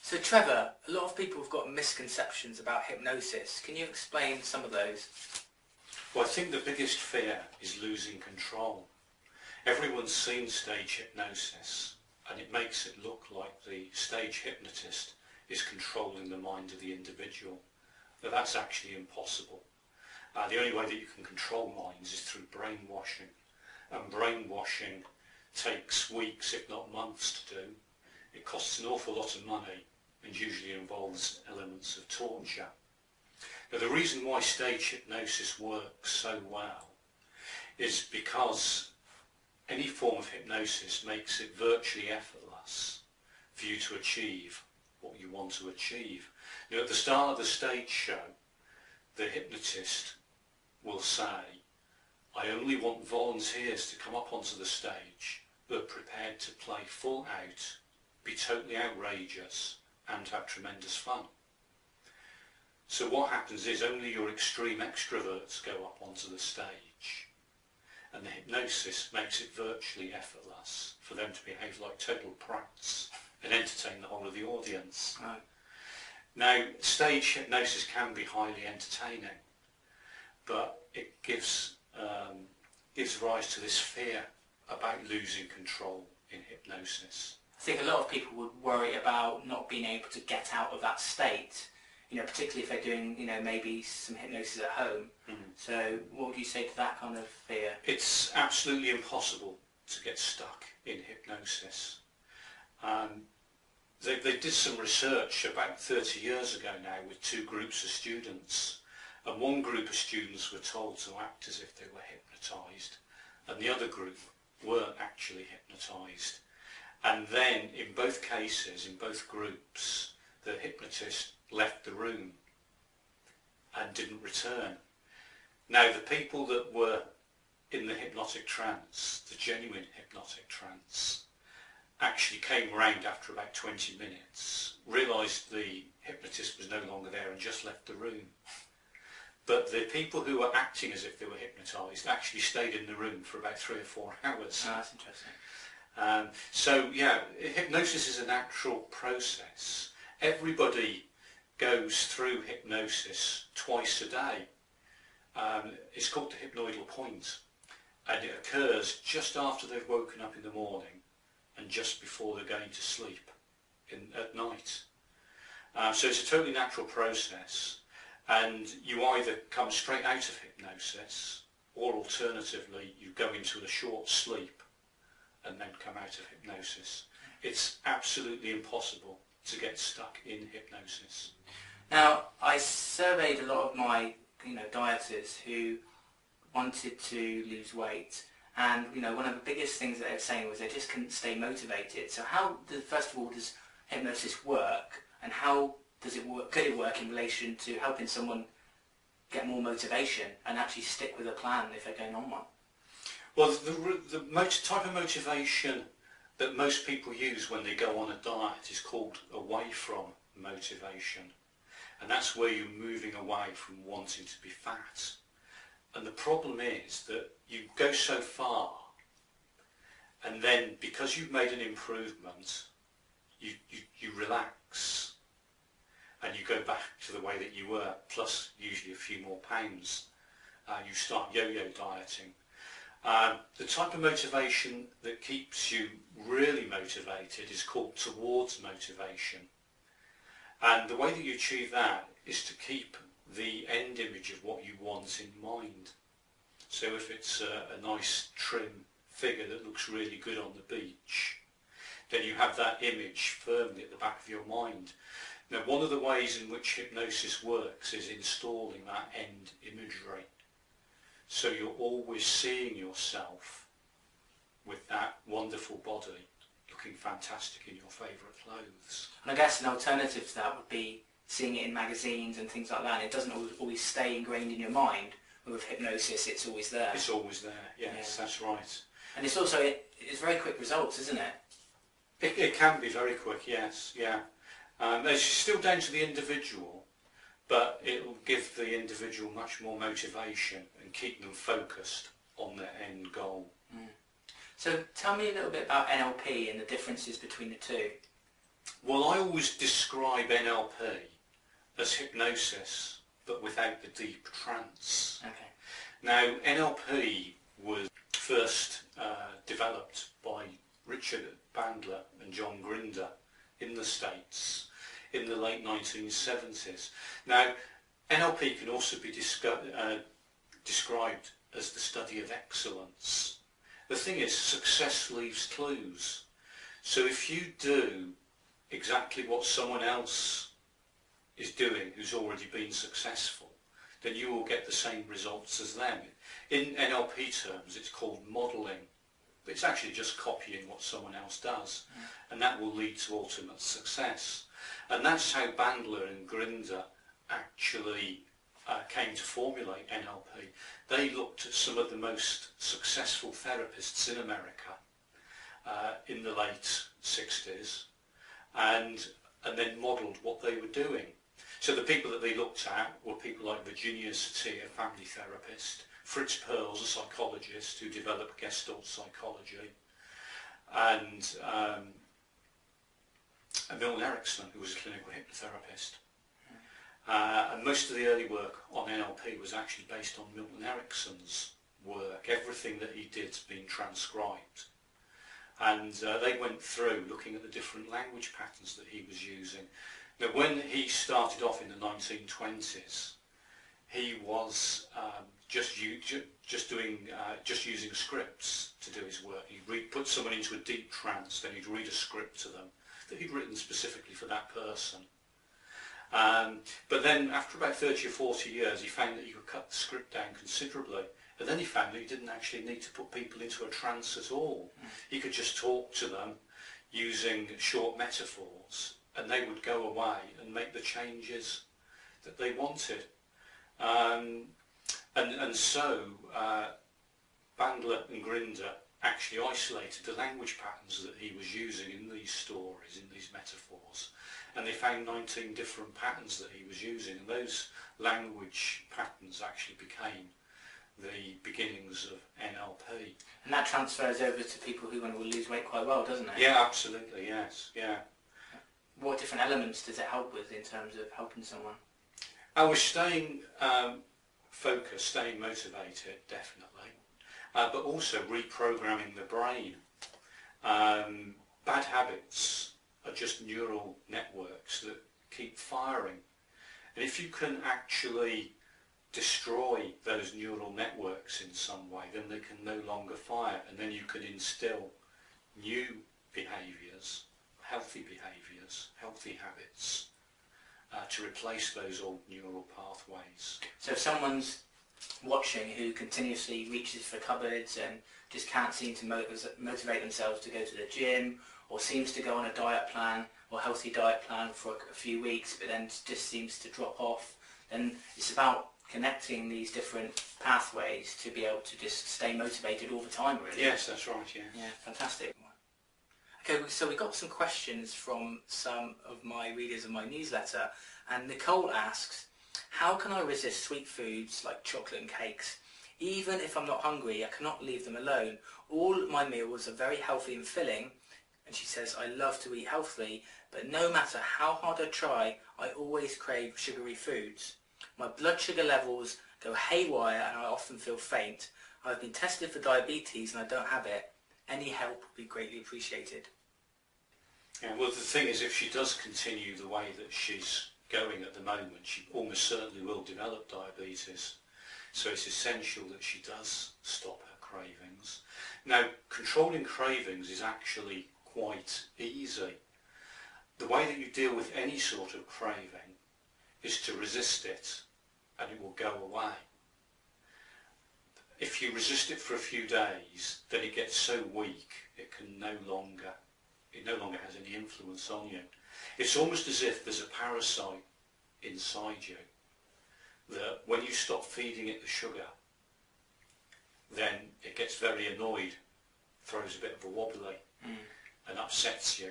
So Trevor, a lot of people have got misconceptions about hypnosis. Can you explain some of those? Well, I think the biggest fear is losing control. Everyone's seen stage hypnosis, and it makes it look like the stage hypnotist is controlling the mind of the individual. But that's actually impossible. The only way that you can control minds is through brainwashing. And brainwashing takes weeks, if not months, to do. It costs an awful lot of money and usually involves elements of torture. Now, the reason why stage hypnosis works so well is because any form of hypnosis makes it virtually effortless for you to achieve what you want to achieve. Now, at the start of the stage show, the hypnotist will say, I only want volunteers to come up onto the stage who are prepared to play full out, be totally outrageous and have tremendous fun. So what happens is only your extreme extroverts go up onto the stage, and the hypnosis makes it virtually effortless for them to behave like total prats and entertain the whole of the audience. Right. Now, stage hypnosis can be highly entertaining, but it gives rise to this fear about losing control in hypnosis. I think a lot of people would worry about not being able to get out of that state, particularly if they're doing, maybe some hypnosis at home. Mm-hmm. So what would you say to that kind of fear? It's absolutely impossible to get stuck in hypnosis. They did some research about 30 years ago now with two groups of students, and one group of students were told to act as if they were hypnotised, and the other group weren't actually hypnotised. And then in both cases, in both groups, the hypnotist left the room and didn't return. Now, the people that were in the hypnotic trance, the genuine hypnotic trance, actually came round after about 20 minutes, realised the hypnotist was no longer there and just left the room. But the people who were acting as if they were hypnotised actually stayed in the room for about 3 or 4 hours. Oh, that's interesting. So yeah, hypnosis is a natural process. Everybody goes through hypnosis twice a day. It's called the hypnoidal point, and it occurs just after they've woken up in the morning and just before they're going to sleep at night. So it's a totally natural process, and you either come straight out of hypnosis, or alternatively you go into a short sleep and then come out of hypnosis. It's absolutely impossible to get stuck in hypnosis. Now, I surveyed a lot of my dieters who wanted to lose weight, and one of the biggest things that they were saying was they just couldn't stay motivated. So how, first of all, does hypnosis work, and how does it work? Could it work in relation to helping someone get more motivation and actually stick with a plan if they're going on one? Well, the type of motivation that most people use when they go on a diet is called away from motivation. And that's where you're moving away from wanting to be fat. And the problem is that you go so far, and then because you've made an improvement, you relax, and you go back to the way that you were, plus usually a few more pounds. You start yo-yo dieting. The type of motivation that keeps you really motivated is called towards motivation. And the way that you achieve that is to keep the end image of what you want in mind. So if it's a nice trim figure that looks really good on the beach, then you have that image firmly at the back of your mind. Now, one of the ways in which hypnosis works is installing that end imagery. So you're always seeing yourself with that wonderful body looking fantastic in your favourite clothes. And I guess an alternative to that would be seeing it in magazines and things like that, and it doesn't always stay ingrained in your mind. With hypnosis, it's always there. It's always there, yes, yeah. That's right. And it's also, it's very quick results, isn't it? It can be very quick, yes, yeah. It's still down to the individual, but it will give the individual much more motivation and keep them focused on their end goal. Mm. So tell me a little bit about NLP and the differences between the two. Well, I always describe NLP as hypnosis, but without the deep trance. Okay. Now, NLP was first developed by Richard Bandler and John Grinder in the States in the late 1970s. Now, NLP can also be described as the study of excellence. The thing is, success leaves clues. So if you do exactly what someone else is doing who's already been successful, then you will get the same results as them. In NLP terms, it's called modelling. But it's actually just copying what someone else does, and that will lead to ultimate success. And that's how Bandler and Grinder actually came to formulate NLP. They looked at some of the most successful therapists in America in the late 60s and then modelled what they were doing. So the people that they looked at were people like Virginia Satir, family therapist, Fritz Perls, a psychologist who developed Gestalt psychology, and Milton Erickson, who was a clinical hypnotherapist. And most of the early work on NLP was actually based on Milton Erickson's work. Everything that he did's been transcribed. And they went through looking at the different language patterns that he was using. Now, when he started off in the 1920s, he was just using scripts to do his work. He'd put someone into a deep trance, then he'd read a script to them that he'd written specifically for that person. But then after about 30 or 40 years, he found that he could cut the script down considerably. And then he found that he didn't actually need to put people into a trance at all. He could just talk to them using short metaphors, and they would go away and make the changes that they wanted. And so Bandler and Grinder actually isolated the language patterns that he was using in these stories, in these metaphors, and they found 19 different patterns that he was using, and those language patterns actually became the beginnings of NLP. And that transfers over to people who want to lose weight quite well, doesn't it? Yeah, absolutely, yes, yeah. What different elements does it help with in terms of helping someone? I was staying focused, staying motivated, definitely, but also reprogramming the brain. Bad habits are just neural networks that keep firing. And if you can actually destroy those neural networks in some way, then they can no longer fire, and then you can instill new behaviours, healthy habits, to replace those old neural pathways. So if someone's watching who continuously reaches for cupboards and just can't seem to motivate themselves to go to the gym, or seems to go on a diet plan or healthy diet plan for a few weeks but then just seems to drop off, then it's about connecting these different pathways to be able to just stay motivated all the time, really. Yes, that's right, yeah. Yeah, fantastic. Okay, so we got some questions from some of my readers of my newsletter, and Nicole asks, how can I resist sweet foods like chocolate and cakes? Even if I'm not hungry, I cannot leave them alone. All my meals are very healthy and filling, and she says, I love to eat healthily, but no matter how hard I try, I always crave sugary foods. My blood sugar levels go haywire and I often feel faint. I've been tested for diabetes and I don't have it. Any help would be greatly appreciated. Yeah, well, the thing is, if she does continue the way that she's going at the moment, she almost certainly will develop diabetes. So it's essential that she does stop her cravings. Now, controlling cravings is actually quite easy. The way that you deal with any sort of craving is to resist it, and it will go away. If you resist it for a few days, then it gets so weak it no longer has any influence on you. It's almost as if there's a parasite inside you that when you stop feeding it the sugar, then it gets very annoyed, throws a bit of a wobbly and upsets you.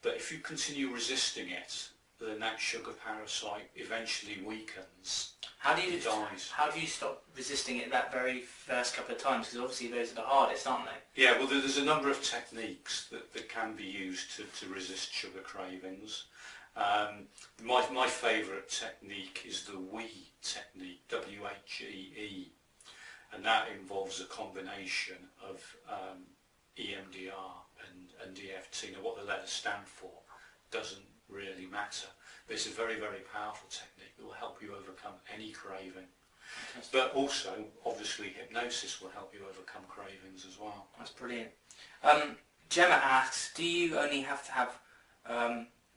But if you continue resisting it, then that sugar parasite eventually weakens. How do you dies. How do you stop resisting it that very first couple of times? Because obviously those are the hardest, aren't they? Yeah, well, there's a number of techniques that can be used to resist sugar cravings. My favourite technique is the WHEE technique, W-H-E-E, and that involves a combination of EMDR and EFT. Now, what the letters stand for doesn't really matter, but it's a very, very powerful technique that will help you overcome any craving. But also, obviously, hypnosis will help you overcome cravings as well. That's brilliant. Gemma asks, do you only have to have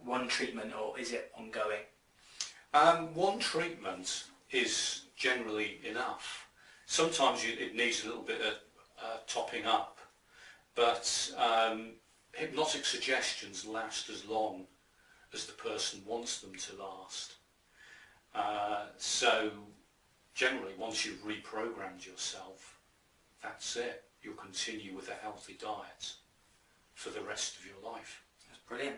one treatment, or is it ongoing? One treatment is generally enough. Sometimes it needs a little bit of topping up, but hypnotic suggestions last as long as the person wants them to last. So generally, once you've reprogrammed yourself, that's it. You'll continue with a healthy diet for the rest of your life. That's brilliant.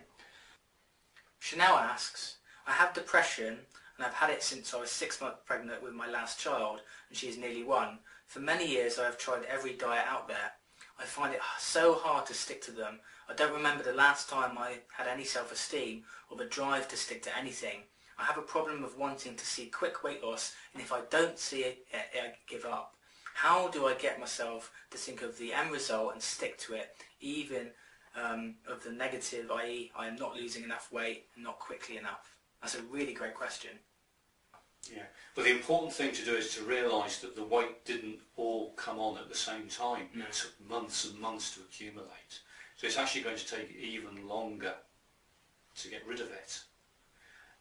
Chanel asks, I have depression and I've had it since I was 6 months pregnant with my last child, and she is nearly 1. For many years I have tried every diet out there. I find it so hard to stick to them. I don't remember the last time I had any self-esteem or the drive to stick to anything. I have a problem of wanting to see quick weight loss, and if I don't see it, I give up. How do I get myself to think of the end result and stick to it, even of the negative, i.e. I am not losing enough weight and not quickly enough? That's a really great question. Yeah, but the important thing to do is to realise that the weight didn't all come on at the same time. No. It took months and months to accumulate. So it's actually going to take even longer to get rid of it.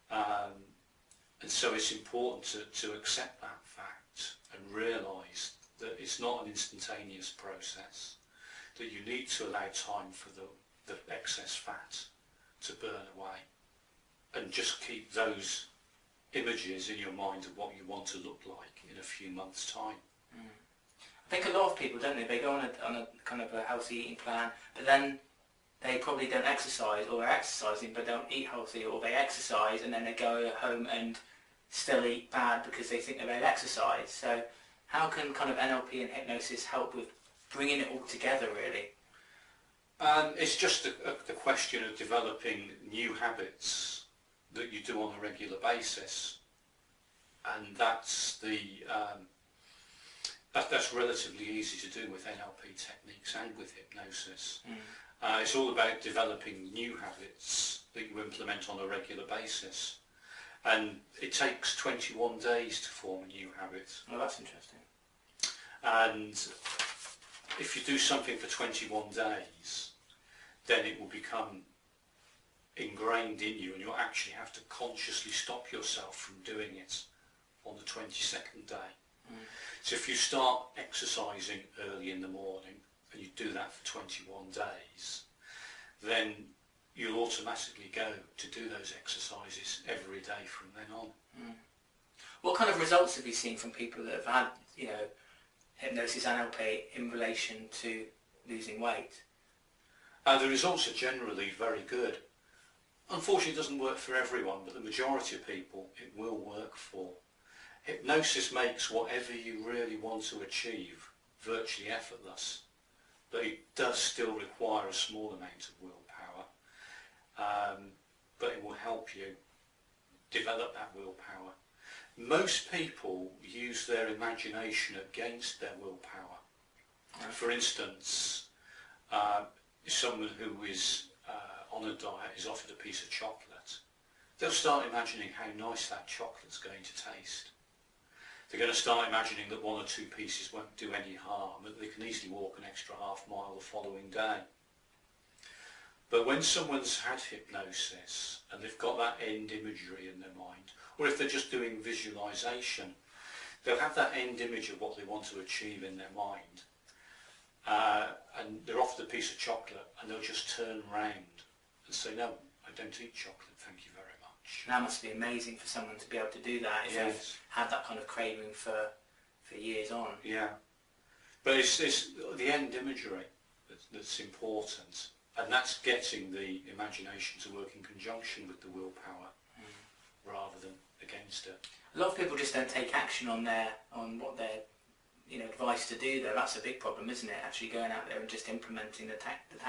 And so it's important to accept that fact and realise that it's not an instantaneous process, that you need to allow time for the excess fat to burn away, and just keep those images in your mind of what you want to look like in a few months' time. I think a lot of people, don't they? They go on a kind of a healthy eating plan, but then they probably don't exercise, or they're exercising but don't eat healthy, or they exercise and then they go home and still eat bad because they think that they've exercised. So how can kind of NLP and hypnosis help with bringing it all together, really? It's just the question of developing new habits that you do on a regular basis, and that's relatively easy to do with NLP techniques and with hypnosis. It's all about developing new habits that you implement on a regular basis, and it takes 21 days to form a new habit. Oh, that's interesting. And if you do something for 21 days, then it will become ingrained in you, and you'll actually have to consciously stop yourself from doing it on the 22nd day. So if you start exercising early in the morning and you do that for 21 days, then you'll automatically go to do those exercises every day from then on. What kind of results have you seen from people that have had, hypnosis and NLP in relation to losing weight? The results are generally very good. Unfortunately, it doesn't work for everyone, but the majority of people it will work for. Hypnosis makes whatever you really want to achieve virtually effortless, but it does still require a small amount of willpower. But it will help you develop that willpower. Most people use their imagination against their willpower. For instance, if someone who is on a diet is offered a piece of chocolate, they'll start imagining how nice that chocolate's going to taste. They're going to start imagining that 1 or 2 pieces won't do any harm, and they can easily walk an extra half mile the following day. But when someone's had hypnosis and they've got that end imagery in their mind, or if they're just doing visualization, they'll have that end image of what they want to achieve in their mind, and they're offered a piece of chocolate and they'll just turn round and say, no, I don't eat chocolate, thank you very much. That must be amazing for someone to be able to do that if they've had that kind of craving for years on. Yeah, but it's the end imagery that's important, and that's getting the imagination to work in conjunction with the willpower. rather than against it. A lot of people just don't take action on what they're advised to do though. That's a big problem, isn't it? Actually going out there and just implementing the tactics.